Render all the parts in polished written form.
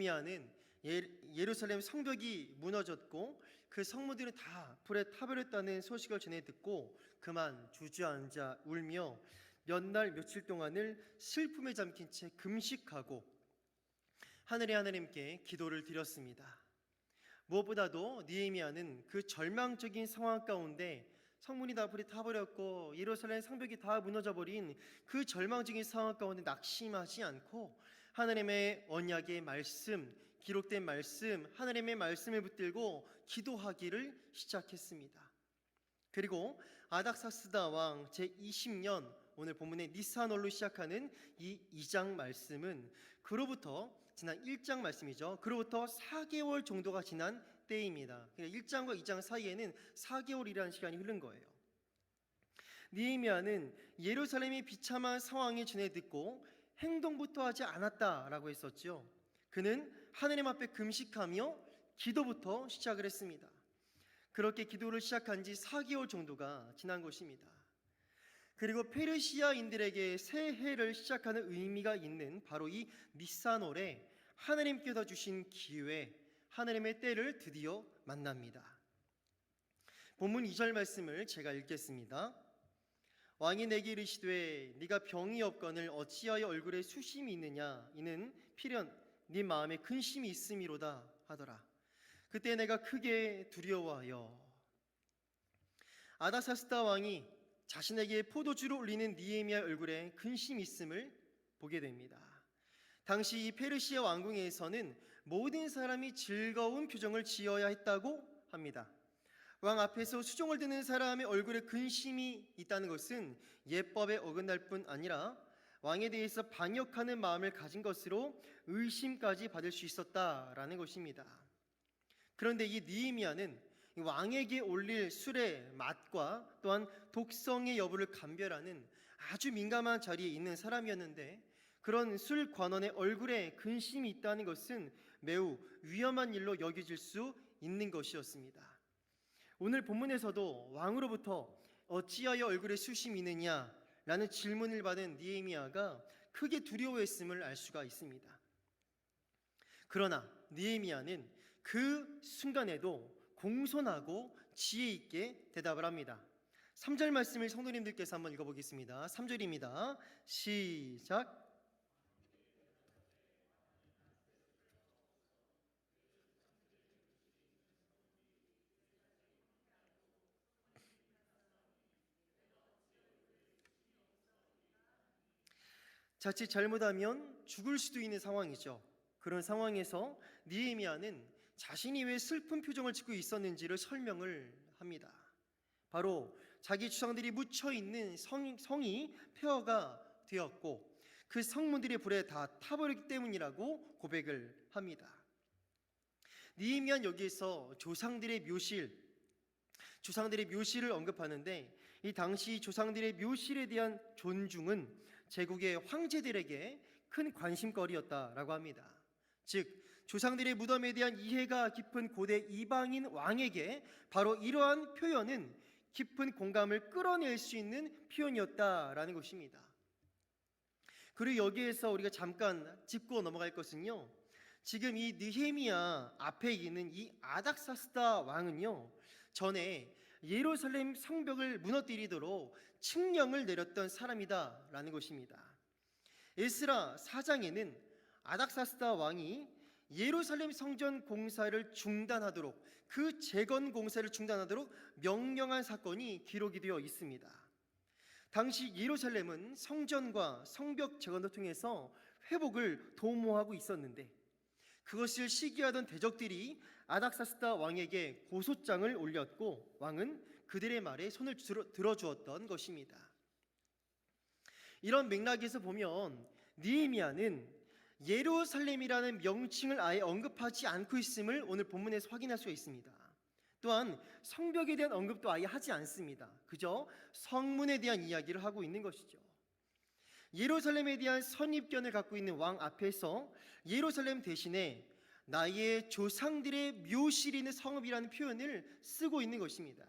느헤미야는 예루살렘 성벽이 무너졌고 그 성문들은 다 불에 타버렸다는 소식을 전해 듣고 그만 주저앉아 울며 몇 날 며칠 동안을 슬픔에 잠긴 채 금식하고 하늘의 하나님께 기도를 드렸습니다. 무엇보다도 느헤미야는 그 절망적인 상황 가운데 성문이 다 불이 타버렸고 예루살렘 성벽이 다 무너져버린 그 절망적인 상황 가운데 낙심하지 않고 하나님의 언약의 말씀, 기록된 말씀, 하나님의 말씀을 붙들고 기도하기를 시작했습니다. 그리고 아닥사스다 왕 제20년 오늘 본문의 니산월로 시작하는 이 2장 말씀은 그로부터 지난 1장 말씀이죠. 그로부터 4개월 정도가 지난 때입니다. 1장과 2장 사이에는 4개월이라는 시간이 흐른 거예요. 느헤미야는 예루살렘이 비참한 상황이 전해 듣고 행동부터 하지 않았다라고 했었죠. 그는 하나님 앞에 금식하며 기도부터 시작을 했습니다. 그렇게 기도를 시작한 지 4개월 정도가 지난 것입니다. 그리고 페르시아인들에게 새해를 시작하는 의미가 있는 바로 이 니산월에 하나님께서 주신 기회, 하나님의 때를 드디어 만납니다. 본문 2절 말씀을 제가 읽겠습니다. 왕이 내게 이르시되 네가 병이 없거늘 어찌하여 얼굴에 수심이 있느냐 이는 필연 네 마음에 근심이 있음이로다 하더라. 그때 내가 크게 두려워하여. 아닥사스다 왕이 자신에게 포도주를 올리는 느헤미야 얼굴에 근심이 있음을 보게 됩니다. 당시 이 페르시아 왕궁에서는 모든 사람이 즐거운 표정을 지어야 했다고 합니다. 왕 앞에서 수종을 드는 사람의 얼굴에 근심이 있다는 것은 예법에 어긋날 뿐 아니라 왕에 대해서 반역하는 마음을 가진 것으로 의심까지 받을 수 있었다라는 것입니다. 그런데 이 느헤미야는 왕에게 올릴 술의 맛과 또한 독성의 여부를 감별하는 아주 민감한 자리에 있는 사람이었는데 그런 술 관원의 얼굴에 근심이 있다는 것은 매우 위험한 일로 여겨질 수 있는 것이었습니다. 오늘 본문에서도 왕으로부터 어찌하여 얼굴에 수심이 있느냐 라는 질문을 받은 느헤미야가 크게 두려워했음을 알 수가 있습니다. 그러나 느헤미야는 그 순간에도 공손하고 지혜 있게 대답을 합니다. 3절 말씀을 성도님들께서 한번 읽어보겠습니다. 3절입니다. 시작. 자칫 잘못하면 죽을 수도 있는 상황이죠. 그런 상황에서 느헤미야는 자신이 왜 슬픈 표정을 짓고 있었는지를 설명을 합니다. 바로 자기 주상들이 묻혀있는 성이 폐허가 되었고 그 성문들의 불에 다 타버렸기 때문이라고 고백을 합니다. 느헤미야는 여기에서 조상들의 묘실을 언급하는데 이 당시 조상들의 묘실에 대한 존중은 제국의 황제들에게 큰 관심거리였다라고 합니다. 즉 조상들의 무덤에 대한 이해가 깊은 고대 이방인 왕에게 바로 이러한 표현은 깊은 공감을 끌어낼 수 있는 표현이었다라는 것입니다. 그리고 여기에서 우리가 잠깐 짚고 넘어갈 것은요, 지금 이 느헤미야 앞에 있는 이 아닥사스다 왕은요, 전에 예루살렘 성벽을 무너뜨리도록 칙령을 내렸던 사람이다라는 것입니다. 에스라 4장에는 아닥사스다 왕이 예루살렘 성전 공사를 중단하도록, 그 재건 공사를 중단하도록 명령한 사건이 기록이 되어 있습니다. 당시 예루살렘은 성전과 성벽 재건을 통해서 회복을 도모하고 있었는데 그것을 시기하던 대적들이 아닥사스다 왕에게 고소장을 올렸고 왕은 그들의 말에 손을 들어주었던 것입니다. 이런 맥락에서 보면 느헤미야는 예루살렘이라는 명칭을 아예 언급하지 않고 있음을 오늘 본문에서 확인할 수가 있습니다. 또한 성벽에 대한 언급도 아예 하지 않습니다. 그저 성문에 대한 이야기를 하고 있는 것이죠. 예루살렘에 대한 선입견을 갖고 있는 왕 앞에서 예루살렘 대신에 나의 조상들의 묘실이 있는 성읍이라는 표현을 쓰고 있는 것입니다.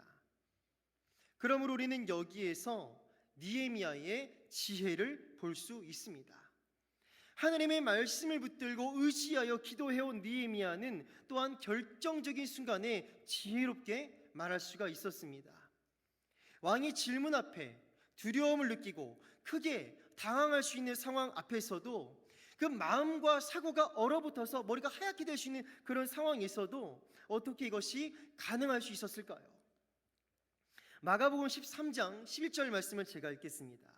그러므로 우리는 여기에서 느헤미야의 지혜를 볼 수 있습니다. 하나님의 말씀을 붙들고 의지하여 기도해온 느헤미야는 또한 결정적인 순간에 지혜롭게 말할 수가 있었습니다. 왕이 질문 앞에 두려움을 느끼고 크게 당황할 수 있는 상황 앞에서도 그 마음과 사고가 얼어붙어서 머리가 하얗게 될 수 있는 그런 상황에서도 어떻게 이것이 가능할 수 있었을까요? 마가복음 13장 11절 말씀을 제가 읽겠습니다.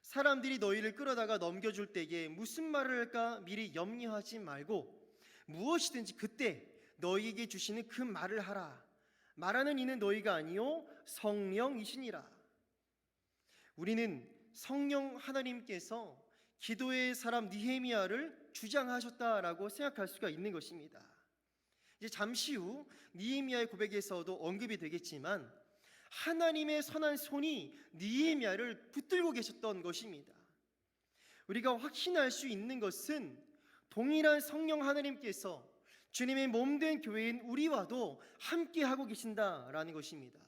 사람들이 너희를 끌어다가 넘겨줄 때에 무슨 말을 할까 미리 염려하지 말고 무엇이든지 그때 너희에게 주시는 그 말을 하라. 말하는 이는 너희가 아니요 성령이시니라. 우리는 성령 하나님께서 기도의 사람 느헤미야를 주장하셨다라고 생각할 수가 있는 것입니다. 이제 잠시 후 느헤미야의 고백에서도 언급이 되겠지만 하나님의 선한 손이 느헤미야를 붙들고 계셨던 것입니다. 우리가 확신할 수 있는 것은 동일한 성령 하나님께서 주님의 몸된 교회인 우리와도 함께하고 계신다라는 것입니다.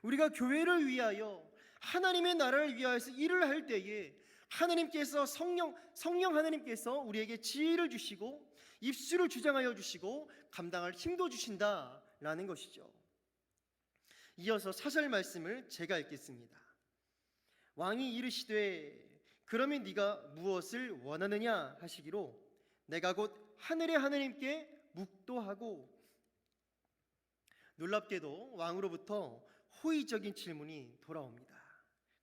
우리가 교회를 위하여 하나님의 나라를 위하여서 일을 할 때에 하나님께서 성령 하나님께서 우리에게 지혜를 주시고 입술을 주장하여 주시고 감당할 힘도 주신다라는 것이죠. 이어서 4절 말씀을 제가 읽겠습니다. 왕이 이르시되 그러면 네가 무엇을 원하느냐 하시기로 내가 곧 하늘의 하나님께 묵도하고. 놀랍게도 왕으로부터 호의적인 질문이 돌아옵니다.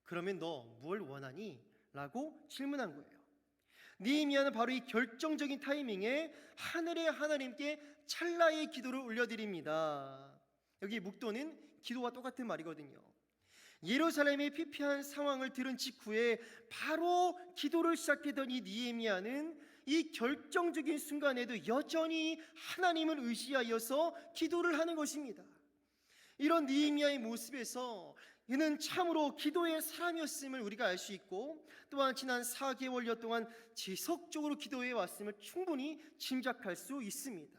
그러면 너 뭘 원하니? 라고 질문한 거예요. 느헤미야는 바로 이 결정적인 타이밍에 하늘의 하나님께 찰나의 기도를 올려드립니다. 여기 묵도는 기도와 똑같은 말이거든요. 예루살렘의 피폐한 상황을 들은 직후에 바로 기도를 시작했던 이 느헤미야는 이 결정적인 순간에도 여전히 하나님을 의지하여서 기도를 하는 것입니다. 이런 느헤미야의 모습에서 이는 참으로 기도의 사람이었음을 우리가 알 수 있고 또한 지난 4개월여 동안 지속적으로 기도해 왔음을 충분히 짐작할 수 있습니다.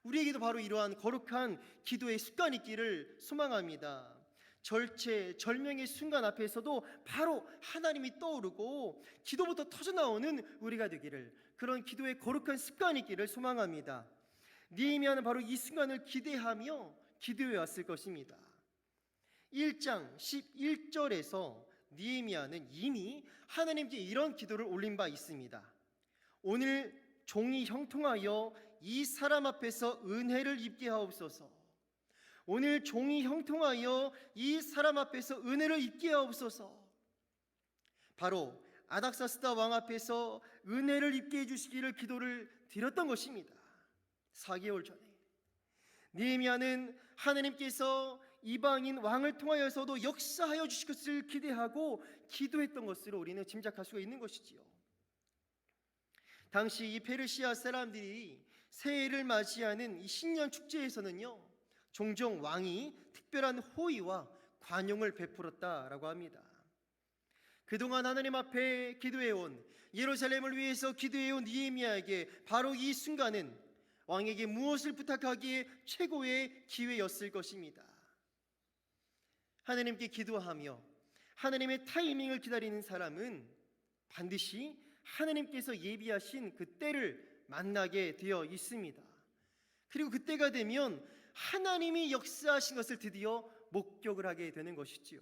우리에게도 바로 이러한 거룩한 기도의 습관이 있기를 소망합니다. 절체절명의 순간 앞에서도 바로 하나님이 떠오르고 기도부터 터져나오는 우리가 되기를, 그런 기도의 거룩한 습관이 있기를 소망합니다. 느헤미야는 바로 이 순간을 기대하며 기도해 왔을 것입니다. 1장 11절에서 느헤미야는 이미 하나님께 이런 기도를 올린 바 있습니다. 오늘 종이 형통하여 이 사람 앞에서 은혜를 입게 하옵소서. 오늘 종이 형통하여 이 사람 앞에서 은혜를 입게 하옵소서. 바로 아닥사스다 왕 앞에서 은혜를 입게 해주시기를 기도를 드렸던 것입니다. 4개월 전에 느헤미야는 하나님께서 이방인 왕을 통하여서도 역사하여 주실 것을 기대하고 기도했던 것으로 우리는 짐작할 수가 있는 것이지요. 당시 이 페르시아 사람들이 새해를 맞이하는 이 신년 축제에서는요, 종종 왕이 특별한 호의와 관용을 베풀었다라고 합니다. 그동안 하나님 앞에 기도해온, 예루살렘을 위해서 기도해온 느헤미야에게 바로 이 순간은 왕에게 무엇을 부탁하기에 최고의 기회였을 것입니다. 하나님께 기도하며 하나님의 타이밍을 기다리는 사람은 반드시 하나님께서 예비하신 그 때를 만나게 되어 있습니다. 그리고 그때가 되면 하나님이 역사하신 것을 드디어 목격을 하게 되는 것이지요.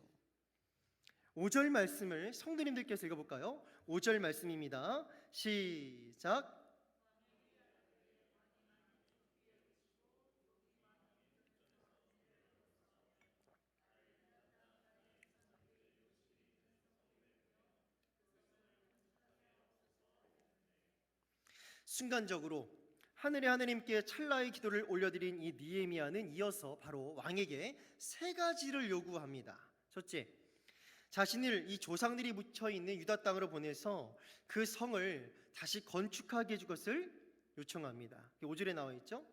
5절 말씀을 성도님들께서 읽어볼까요? 5절 말씀입니다. 시작. 순간적으로 하늘의 하나님께 찰나의 기도를 올려드린 이 느헤미야는 이어서 바로 왕에게 세 가지를 요구합니다. 첫째, 자신을 이 조상들이 묻혀있는 유다 땅으로 보내서 그 성을 다시 건축하게 해줄 것을 요청합니다. 5절에 나와 있죠.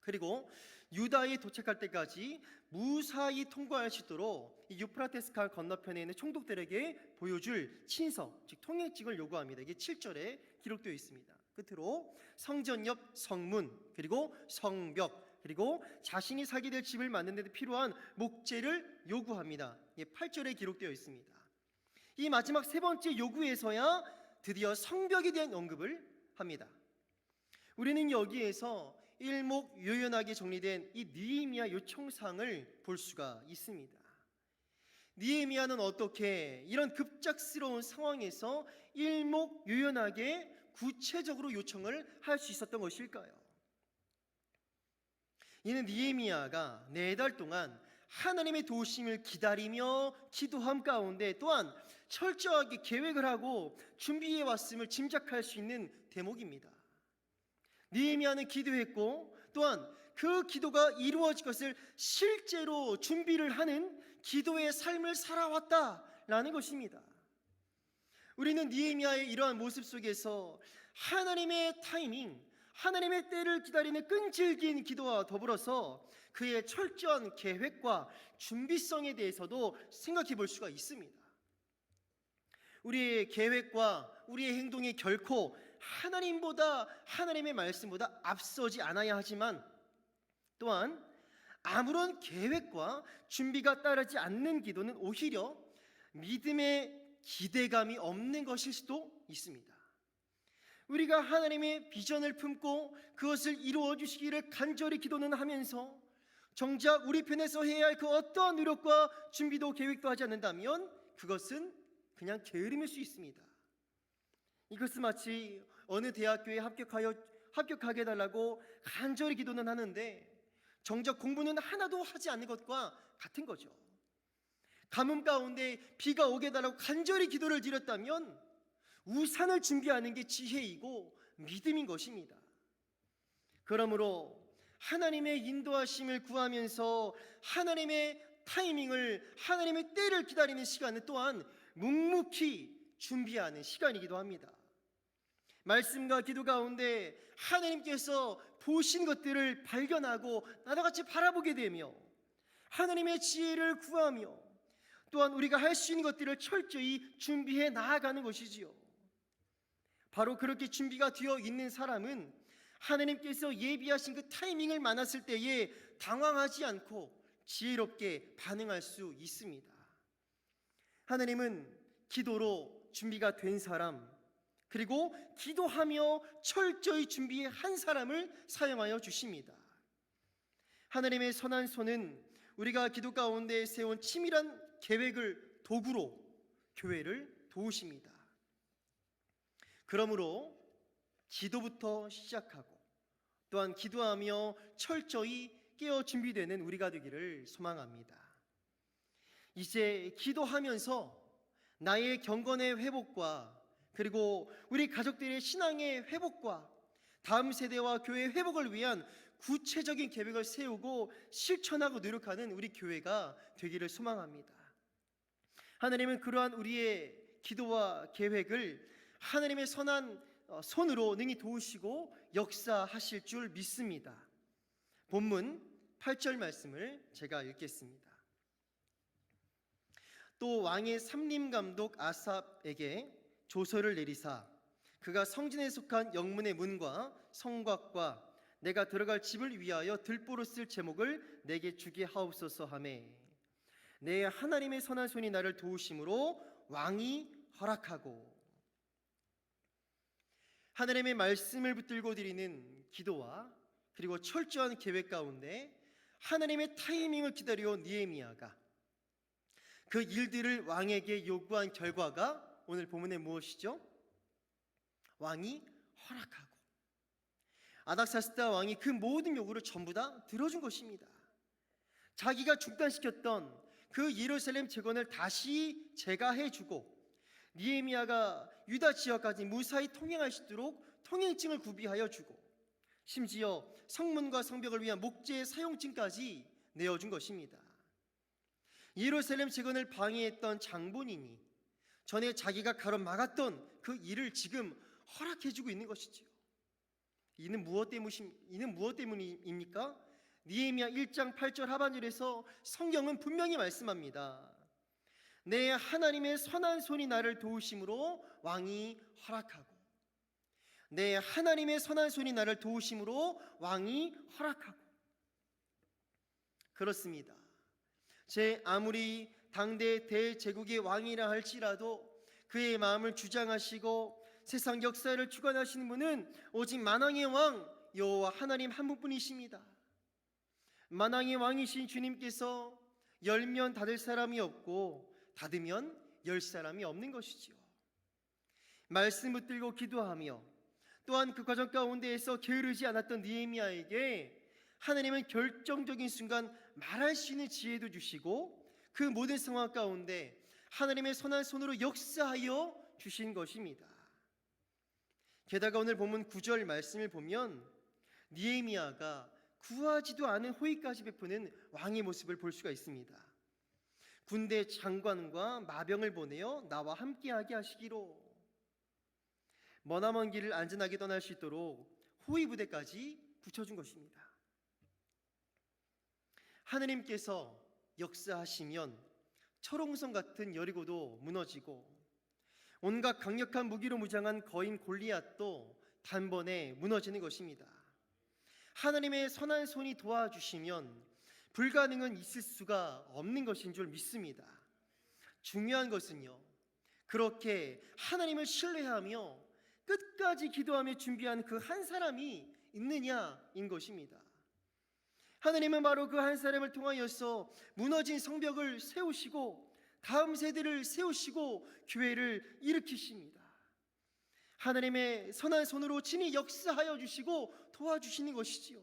그리고 유다에 도착할 때까지 무사히 통과할 수 있도록 이 유프라테스 강 건너편에 있는 총독들에게 보여줄 친서, 즉 통행증을 요구합니다. 이게 7절에 기록되어 있습니다. 끝으로 성전 옆 성문, 그리고 성벽, 그리고 자신이 살게 될 집을 만드는 데 필요한 목재를 요구합니다. 8절에 기록되어 있습니다. 이 마지막 세 번째 요구에서야 드디어 성벽에 대한 언급을 합니다. 우리는 여기에서 일목요연하게 정리된 이 느헤미야 요청사항을 볼 수가 있습니다. 느헤미야는 어떻게 이런 급작스러운 상황에서 일목요연하게 구체적으로 요청을 할 수 있었던 것일까요? 이는 느헤미야가 4달 동안 하나님의 도우심을 기다리며 기도함 가운데 또한 철저하게 계획을 하고 준비해 왔음을 짐작할 수 있는 대목입니다. 느헤미야는 기도했고 또한 그 기도가 이루어질 것을 실제로 준비를 하는 기도의 삶을 살아왔다라는 것입니다. 우리는 느헤미야의 이러한 모습 속에서 하나님의 타이밍, 하나님의 때를 기다리는 끈질긴 기도와 더불어서 그의 철저한 계획과 준비성에 대해서도 생각해 볼 수가 있습니다. 우리의 계획과 우리의 행동이 결코 하나님의 말씀보다 앞서지 않아야 하지만 또한 아무런 계획과 준비가 따르지 않는 기도는 오히려 믿음의 기대감이 없는 것일 수도 있습니다. 우리가 하나님의 비전을 품고 그것을 이루어 주시기를 간절히 기도는 하면서 정작 우리 편에서 해야 할 그 어떠한 노력과 준비도 계획도 하지 않는다면 그것은 그냥 게으름일 수 있습니다. 이것은 마치 어느 대학교에 합격하게 해달라고 간절히 기도는 하는데 정작 공부는 하나도 하지 않는 것과 같은 거죠. 가뭄 가운데 비가 오게 해달라고 간절히 기도를 드렸다면 우산을 준비하는 게 지혜이고 믿음인 것입니다. 그러므로 하나님의 인도하심을 구하면서 하나님의 타이밍을, 하나님의 때를 기다리는 시간은 또한 묵묵히 준비하는 시간이기도 합니다. 말씀과 기도 가운데 하나님께서 보신 것들을 발견하고 나도 같이 바라보게 되며 하나님의 지혜를 구하며 또한 우리가 할 수 있는 것들을 철저히 준비해 나아가는 것이지요. 바로 그렇게 준비가 되어 있는 사람은 하나님께서 예비하신 그 타이밍을 만났을 때에 당황하지 않고 지혜롭게 반응할 수 있습니다. 하나님은 기도로 준비가 된 사람, 그리고 기도하며 철저히 준비한 사람을 사용하여 주십니다. 하나님의 선한 손은 우리가 기도 가운데 세운 치밀한 계획을 도구로 교회를 도우십니다. 그러므로 기도부터 시작하고 또한 기도하며 철저히 깨어 준비되는 우리가 되기를 소망합니다. 이제 기도하면서 나의 경건의 회복과 그리고 우리 가족들의 신앙의 회복과 다음 세대와 교회의 회복을 위한 구체적인 계획을 세우고 실천하고 노력하는 우리 교회가 되기를 소망합니다. 하나님은 그러한 우리의 기도와 계획을 하나님의 선한 손으로 능히 도우시고 역사하실 줄 믿습니다. 본문 8절 말씀을 제가 읽겠습니다. 또 왕의 삼림감독 아삽에게 조서를 내리사 그가 성진에 속한 영문의 문과 성곽과 내가 들어갈 집을 위하여 들보로 쓸 제목을 내게 주게 하옵소서 하매 내 하나님의 선한 손이 나를 도우심으로 왕이 허락하고. 하나님의 말씀을 붙들고 드리는 기도와 그리고 철저한 계획 가운데 하나님의 타이밍을 기다려온 느헤미야가 그 일들을 왕에게 요구한 결과가 오늘 본문에 무엇이죠? 왕이 허락하고 아닥사스다 왕이 그 모든 요구를 전부 다 들어준 것입니다. 자기가 중단시켰던 그 예루살렘 재건을 다시 재가해주고 느헤미야가 유다 지역까지 무사히 통행할 수 있도록 통행증을 구비하여 주고 심지어 성문과 성벽을 위한 목재의 사용증까지 내어준 것입니다. 예루살렘 재건을 방해했던 장본인이 전에 자기가 가로막았던 그 일을 지금 허락해주고 있는 것이지요. 이는 무엇 때문입니까? 느헤미야 1장 8절 하반절에서 성경은 분명히 말씀합니다. 내 하나님의 선한 손이 나를 도우심으로 왕이 허락하고 내 하나님의 선한 손이 나를 도우심으로 왕이 허락하고. 그렇습니다. 제 아무리 당대 대제국의 왕이라 할지라도 그의 마음을 주장하시고 세상 역사를 주관하시는 분은 오직 만왕의 왕 여호와 하나님 한 분뿐이십니다. 만왕의 왕이신 주님께서 열면 닫을 사람이 없고 닫으면 열 사람이 없는 것이지요. 말씀 붙들고 기도하며 또한 그 과정 가운데에서 게으르지 않았던 느헤미야에게 하나님은 결정적인 순간 말할 수 있는 지혜도 주시고 그 모든 상황 가운데 하나님의 선한 손으로 역사하여 주신 것입니다. 게다가 오늘 본문 9절 말씀을 보면 느헤미야가 구하지도 않은 호의까지 베푸는 왕의 모습을 볼 수가 있습니다. 군대 장관과 마병을 보내어 나와 함께하게 하시기로, 머나먼 길을 안전하게 떠날 수 있도록 호위 부대까지 붙여준 것입니다. 하느님께서 역사하시면 철옹성 같은 여리고도 무너지고 온갖 강력한 무기로 무장한 거인 골리앗도 단번에 무너지는 것입니다. 하나님의 선한 손이 도와주시면 불가능은 있을 수가 없는 것인 줄 믿습니다. 중요한 것은요, 그렇게 하나님을 신뢰하며 끝까지 기도하며 준비한 그 한 사람이 있느냐인 것입니다. 하나님은 바로 그 한 사람을 통하여서 무너진 성벽을 세우시고 다음 세대를 세우시고 교회를 일으키십니다. 하나님의 선한 손으로 친히 역사하여 주시고 도와주시는 것이지요.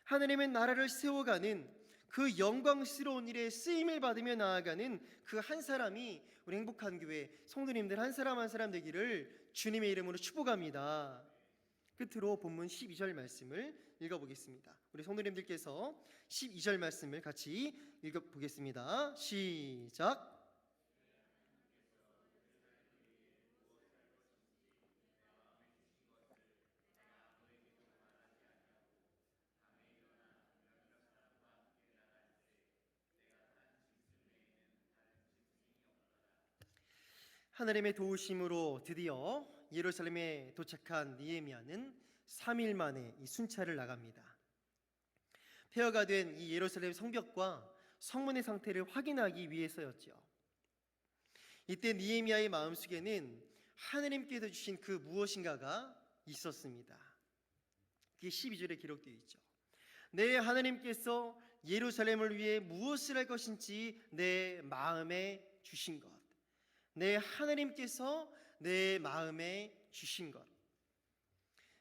하나님의 나라를 세워가는 그 영광스러운 일에 쓰임을 받으며 나아가는 그 한 사람이 우리 행복한 교회 성도님들 한 사람 한 사람 되기를 주님의 이름으로 축복합니다. 끝으로 본문 12절 말씀을 읽어보겠습니다. 우리 성도님들께서 12절 말씀을 같이 읽어보겠습니다. 시작. 하나님의 도우심으로 드디어 예루살렘에 도착한 느헤미야는 3일 만에 이 순찰을 나갑니다. 폐허가 된 이 예루살렘 성벽과 성문의 상태를 확인하기 위해서였죠. 이때 느헤미야의 마음속에는 하나님께서 주신 그 무엇인가가 있었습니다. 그게 12절에 기록되어 있죠. 내 하나님께서 예루살렘을 위해 무엇을 할 것인지 내 마음에 주신 것, 내 하나님께서 내 마음에 주신 것,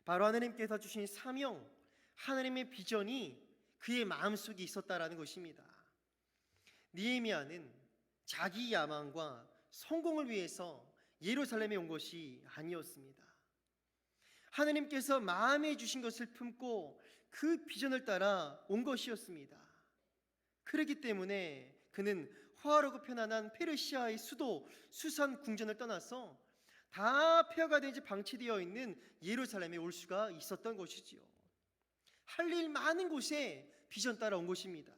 바로 하나님께서 주신 사명, 하나님의 비전이 그의 마음속에 있었다라는 것입니다. 느헤미야는 자기 야망과 성공을 위해서 예루살렘에 온 것이 아니었습니다. 하나님께서 마음에 주신 것을 품고 그 비전을 따라 온 것이었습니다. 그렇기 때문에 그는 화려하고 편안한 페르시아의 수도 수산 궁전을 떠나서 다 폐허가 되지 방치되어 있는 예루살렘에 올 수가 있었던 것이지요. 할 일 많은 곳에 비전 따라 온 것입니다.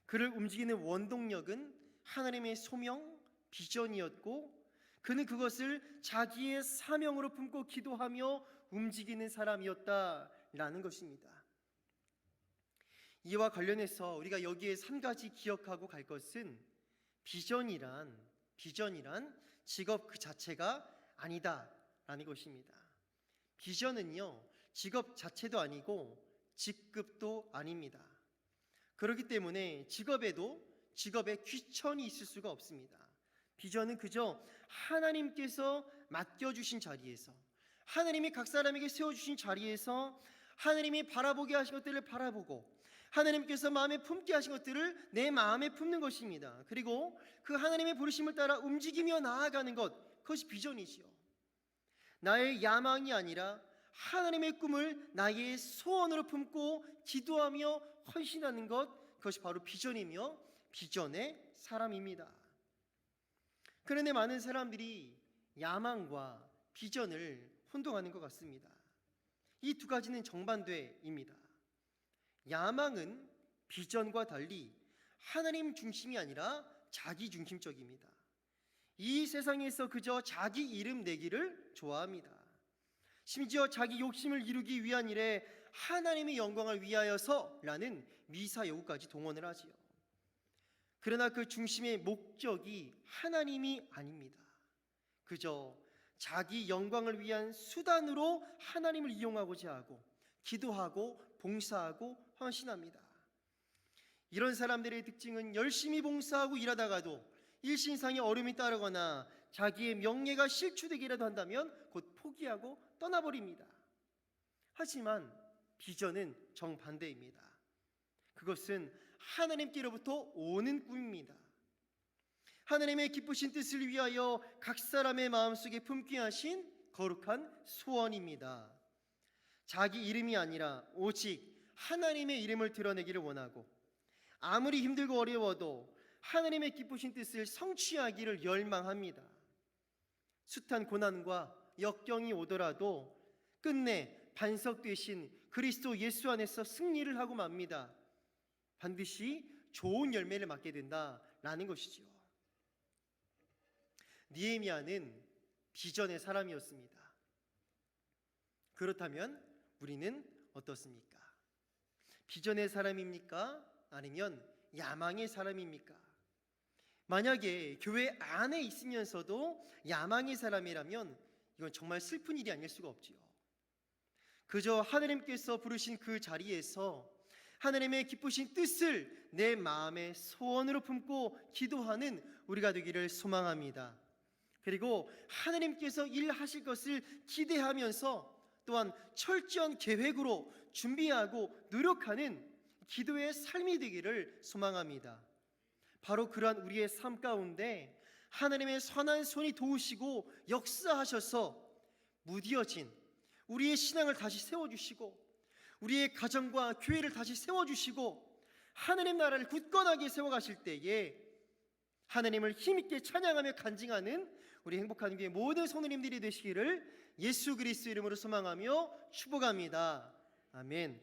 그를 움직이는 원동력은 하나님의 소명, 비전이었고 그는 그것을 자기의 사명으로 품고 기도하며 움직이는 사람이었다라는 것입니다. 이와 관련해서 우리가 여기에 한 가지 기억하고 갈 것은 비전이란 직업 그 자체가 아니다라는 것입니다. 비전은요, 직업 자체도 아니고 직급도 아닙니다. 그렇기 때문에 직업에 귀천이 있을 수가 없습니다. 비전은 그저 하나님께서 맡겨주신 자리에서, 하나님이 각 사람에게 세워주신 자리에서 하나님이 바라보게 하신 것들을 바라보고 하나님께서 마음에 품게 하신 것들을 내 마음에 품는 것입니다. 그리고 그 하나님의 부르심을 따라 움직이며 나아가는 것, 그것이 비전이지요. 나의 야망이 아니라 하나님의 꿈을 나의 소원으로 품고 기도하며 헌신하는 것, 그것이 바로 비전이며 비전의 사람입니다. 그런데 많은 사람들이 야망과 비전을 혼동하는 것 같습니다. 이 두 가지는 정반대입니다. 야망은 비전과 달리 하나님 중심이 아니라 자기 중심적입니다. 이 세상에서 그저 자기 이름 내기를 좋아합니다. 심지어 자기 욕심을 이루기 위한 일에 하나님의 영광을 위하여서라는 미사 여구까지 동원을 하지요. 그러나 그 중심의 목적이 하나님이 아닙니다. 그저 자기 영광을 위한 수단으로 하나님을 이용하고자 하고 기도하고 봉사하고 헌신합니다. 이런 사람들의 특징은 열심히 봉사하고 일하다가도 일신상의 어려움이 따르거나 자기의 명예가 실추되기라도 한다면 곧 포기하고 떠나버립니다. 하지만 비전은 정반대입니다. 그것은 하나님께로부터 오는 꿈입니다. 하나님의 기쁘신 뜻을 위하여 각 사람의 마음속에 품게 하신 거룩한 소원입니다. 자기 이름이 아니라 오직 하나님의 이름을 드러내기를 원하고 아무리 힘들고 어려워도 하나님의 기쁘신 뜻을 성취하기를 열망합니다. 숱한 고난과 역경이 오더라도 끝내 반석 되신 그리스도 예수 안에서 승리를 하고 맙니다. 반드시 좋은 열매를 맞게 된다라는 것이지요. 느헤미야는 비전의 사람이었습니다. 그렇다면 우리는 어떻습니까? 비전의 사람입니까? 아니면 야망의 사람입니까? 만약에 교회 안에 있으면서도 야망의 사람이라면 이건 정말 슬픈 일이 아닐 수가 없지요. 그저 하나님께서 부르신 그 자리에서 하나님의 기쁘신 뜻을 내 마음의 소원으로 품고 기도하는 우리가 되기를 소망합니다. 그리고 하나님께서 일하실 것을 기대하면서 또한 철저한 계획으로 준비하고 노력하는 기도의 삶이 되기를 소망합니다. 바로 그러한 우리의 삶 가운데 하나님의 선한 손이 도우시고 역사하셔서 무뎌진 우리의 신앙을 다시 세워주시고 우리의 가정과 교회를 다시 세워주시고 하나님 나라를 굳건하게 세워가실 때에 하나님을 힘있게 찬양하며 간증하는 우리 행복한 교회 모든 성도님들이 되시기를 예수 그리스도 이름으로 소망하며 축복합니다. 아멘.